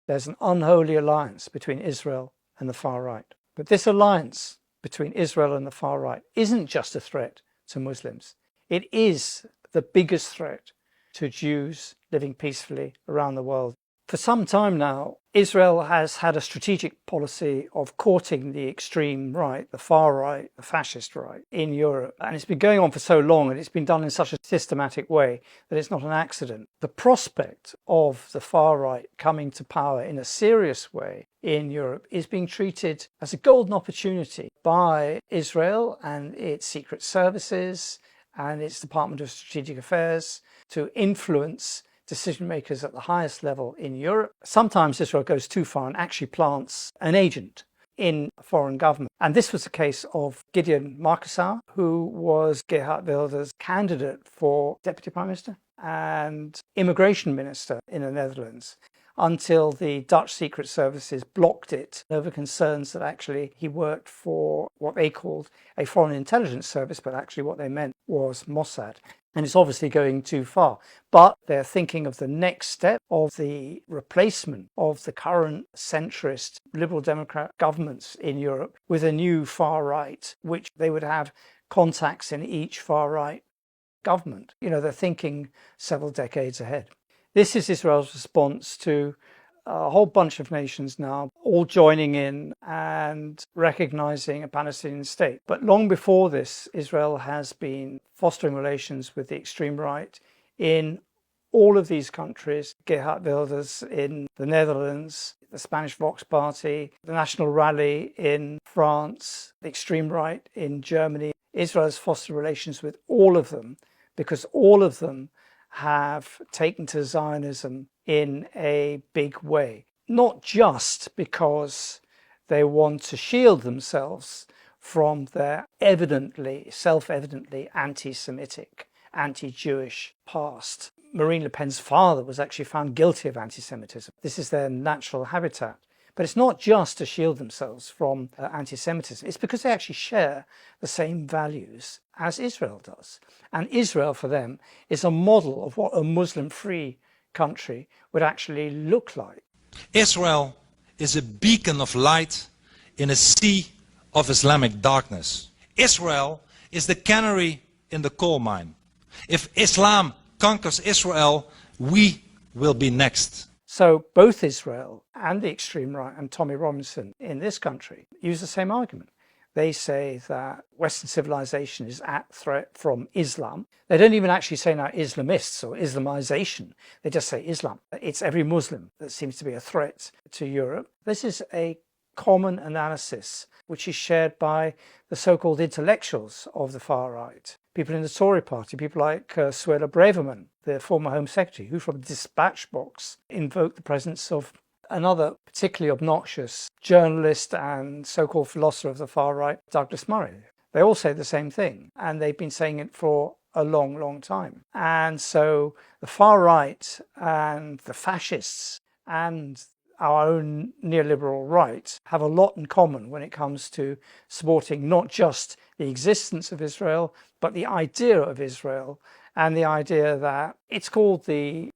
there's an unholy alliance between Israel and the far right. But this alliance between Israel and the far right isn't just a threat to Muslims. It is the biggest threat to Jews living peacefully around the world. For some time now, Israel has had a strategic policy of courting the extreme right, the far right, the fascist right in Europe. And it's been going on for so long, and it's been done in such a systematic way that it's not an accident. The prospect of the far right coming to power in a serious way in Europe is being treated as a golden opportunity by Israel and its secret services and its Department of Strategic Affairs to influence decision makers at the highest level in Europe. Sometimes Israel goes too far and actually plants an agent in a foreign government. And this was the case of Gideon Marcusau, who was Geert Wilders' candidate for Deputy Prime Minister and Immigration Minister in the Netherlands, until the Dutch Secret Services blocked it over concerns that actually he worked for what they called a foreign intelligence service, but actually what they meant was Mossad. And it's obviously going too far. But they're thinking of the next step of the replacement of the current centrist Liberal Democrat governments in Europe with a new far right, which they would have contacts in each far right government. You know, they're thinking several decades ahead. This is Israel's response to a whole bunch of nations now all joining in and recognizing a Palestinian state. But long before this, Israel has been fostering relations with the extreme right in all of these countries. Geert Wilders in the Netherlands, the Spanish Vox Party, the National Rally in France, the extreme right in Germany. Israel has fostered relations with all of them because all of them have taken to Zionism in a big way, not just because they want to shield themselves from their self-evidently anti-Semitic, anti-Jewish past. Marine Le Pen's father was actually found guilty of anti-Semitism. This is their natural habitat. But it's not just to shield themselves from anti-Semitism. It's because they actually share the same values as Israel does. And Israel, for them, is a model of what a Muslim-free country would actually look like. Israel is a beacon of light in a sea of Islamic darkness. Israel is the canary in the coal mine. If Islam conquers Israel, we will be next. So both Israel and the extreme right and Tommy Robinson in this country use the same argument. They say that Western civilization is at threat from Islam. They don't even actually say now Islamists or Islamization. They just say Islam. It's every Muslim that seems to be a threat to Europe. This is a common analysis which is shared by the so-called intellectuals of the far right. People in the Tory party, people like Suella Braverman, the former Home Secretary, who from dispatch box invoked the presence of another particularly obnoxious journalist and so-called philosopher of the far right, Douglas Murray. They all say the same thing, and they've been saying it for a long, long time. And so the far right and the fascists and our own neoliberal right have a lot in common when it comes to supporting not just the existence of Israel, but the idea of Israel and the idea that it's called the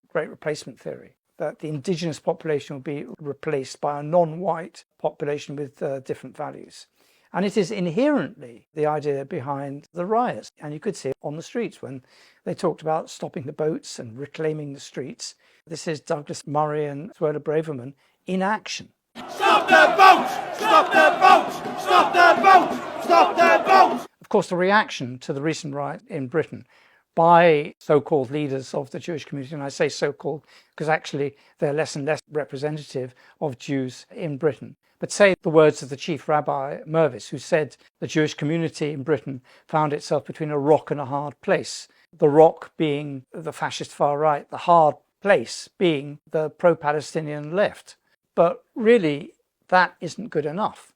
Great Replacement Theory, that the indigenous population will be replaced by a non-white population with different values. And it is inherently the idea behind the riots. And you could see it on the streets when they talked about stopping the boats and reclaiming the streets. This is Douglas Murray and Suella Braverman in action. Stop the boats! Stop the boats! Stop the boats! Stop the boats! Of course, the reaction to the recent riot in Britain by so-called leaders of the Jewish community, and I say so-called because actually they're less and less representative of Jews in Britain. But say the words of the chief rabbi Mervis, who said the Jewish community in Britain found itself between a rock and a hard place. The rock being the fascist far right, the hard place being the pro-Palestinian left. But really, that isn't good enough,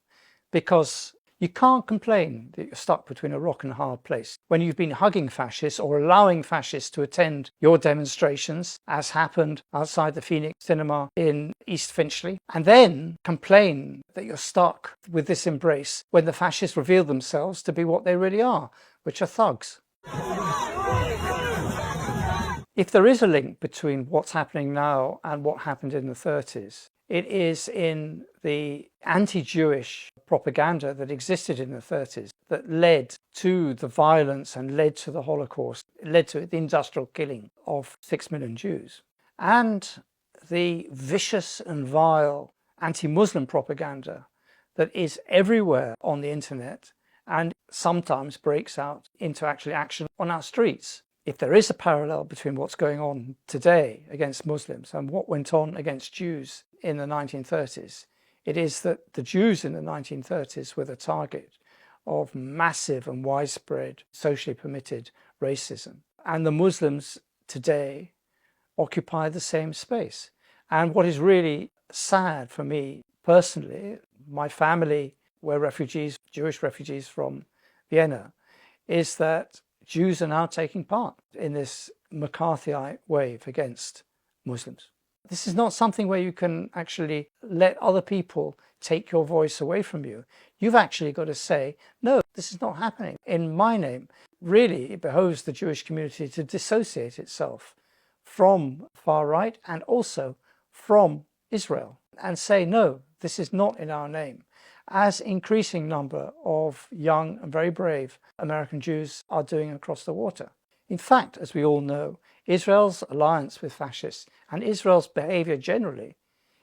because you can't complain that you're stuck between a rock and a hard place when you've been hugging fascists or allowing fascists to attend your demonstrations, as happened outside the Phoenix Cinema in East Finchley, and then complain that you're stuck with this embrace when the fascists reveal themselves to be what they really are, which are thugs. If there is a link between what's happening now and what happened in the 30s, it is in the anti-Jewish propaganda that existed in the 30s that led to the violence and led to the Holocaust, led to the industrial killing of 6 million Jews. And the vicious and vile anti-Muslim propaganda that is everywhere on the internet and sometimes breaks out into actually action on our streets. If there is a parallel between what's going on today against Muslims and what went on against Jews in the 1930s, it is that the Jews in the 1930s were the target of massive and widespread socially permitted racism. And the Muslims today occupy the same space. And what is really sad for me personally, my family were refugees, Jewish refugees from Vienna, is that Jews are now taking part in this McCarthyite wave against Muslims. This is not something where you can actually let other people take your voice away from you. You've actually got to say, no, this is not happening in my name. Really, it behoves the Jewish community to dissociate itself from far right and also from Israel and say, no, this is not in our name. As increasing number of young and very brave American Jews are doing across the water. In fact, as we all know, Israel's alliance with fascists and Israel's behavior generally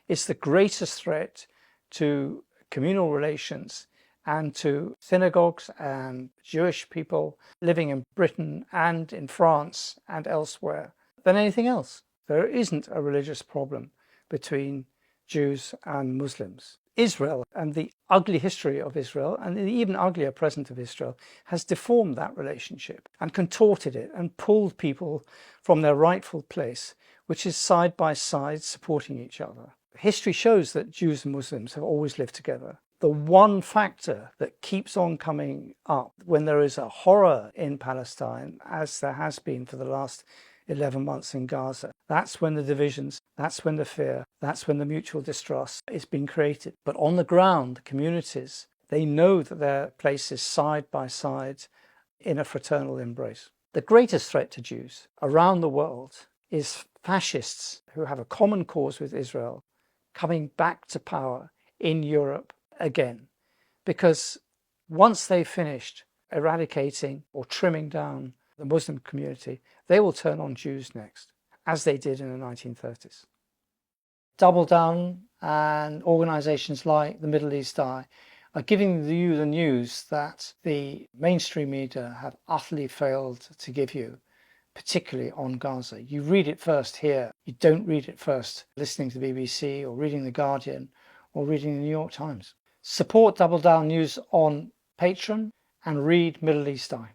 is the greatest threat to communal relations and to synagogues and Jewish people living in Britain and in France and elsewhere than anything else. There isn't a religious problem between Jews and Muslims. Israel and the ugly history of Israel and the even uglier present of Israel has deformed that relationship and contorted it and pulled people from their rightful place, which is side by side supporting each other. History shows that Jews and Muslims have always lived together. The one factor that keeps on coming up when there is a horror in Palestine, as there has been for the last 11 months in Gaza, that's when the divisions, that's when the fear, that's when the mutual distrust is being created. But on the ground, the communities, they know that their place is side by side in a fraternal embrace. The greatest threat to Jews around the world is fascists who have a common cause with Israel coming back to power in Europe again. Because once they've finished eradicating or trimming down the Muslim community, they will turn on Jews next, as they did in the 1930s. Double Down and organisations like the Middle East Eye are giving you the news that the mainstream media have utterly failed to give you, particularly on Gaza. You read it first here. You don't read it first listening to the BBC or reading The Guardian or reading the New York Times. Support Double Down News on Patreon and read Middle East Eye.